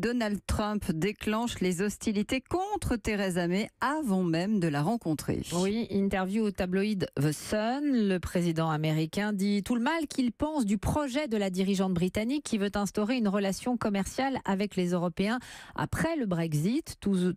Donald Trump déclenche les hostilités contre Theresa May avant même de la rencontrer. Oui, interview au tabloïd The Sun, le président américain dit tout le mal qu'il pense du projet de la dirigeante britannique qui veut instaurer une relation commerciale avec les Européens après le Brexit. Tous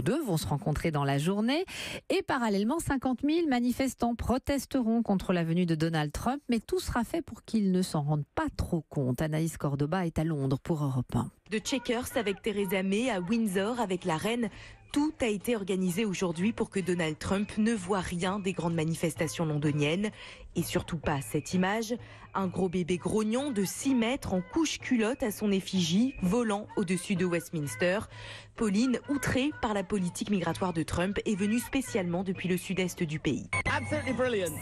deux vont se rencontrer dans la journée et parallèlement 50 000 manifestants protesteront contre la venue de Donald Trump, mais tout sera fait pour qu'ils ne s'en rendent pas trop compte. Anaïs Cordoba est à Londres pour Europe 1. De Chequers avec Theresa May à Windsor avec la reine, tout a été organisé aujourd'hui pour que Donald Trump ne voie rien des grandes manifestations londoniennes. Et surtout pas cette image, un gros bébé grognon de 6 mètres en couche culotte à son effigie, volant au-dessus de Westminster. Pauline, outrée par la politique migratoire de Trump, est venue spécialement depuis le sud-est du pays.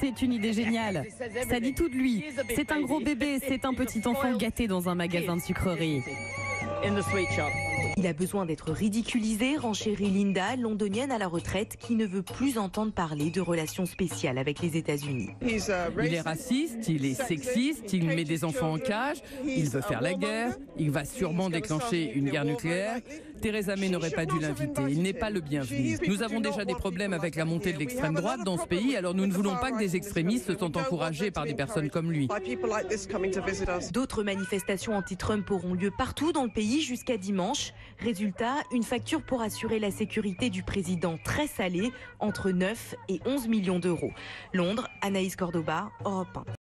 C'est une idée géniale. Ça dit tout de lui. C'est un gros bébé, c'est un petit enfant gâté dans un magasin de sucreries. Il a besoin d'être ridiculisé, renchérit Linda, londonienne à la retraite, qui ne veut plus entendre parler de relations spéciales avec les États-Unis. Il est raciste, il est sexiste, il met des enfants en cage, il veut faire la guerre, il va sûrement déclencher une guerre nucléaire. Theresa May n'aurait pas dû l'inviter, il n'est pas le bienvenu. Nous avons déjà des problèmes avec la montée de l'extrême droite dans ce pays, alors nous ne voulons pas que des extrémistes se sentent encouragés par des personnes comme lui. D'autres manifestations anti-Trump auront lieu partout dans le pays jusqu'à dimanche. Résultat, une facture pour assurer la sécurité du président très salée, entre 9 et 11 millions d'euros. Londres, Anaïs Cordoba, Europe 1.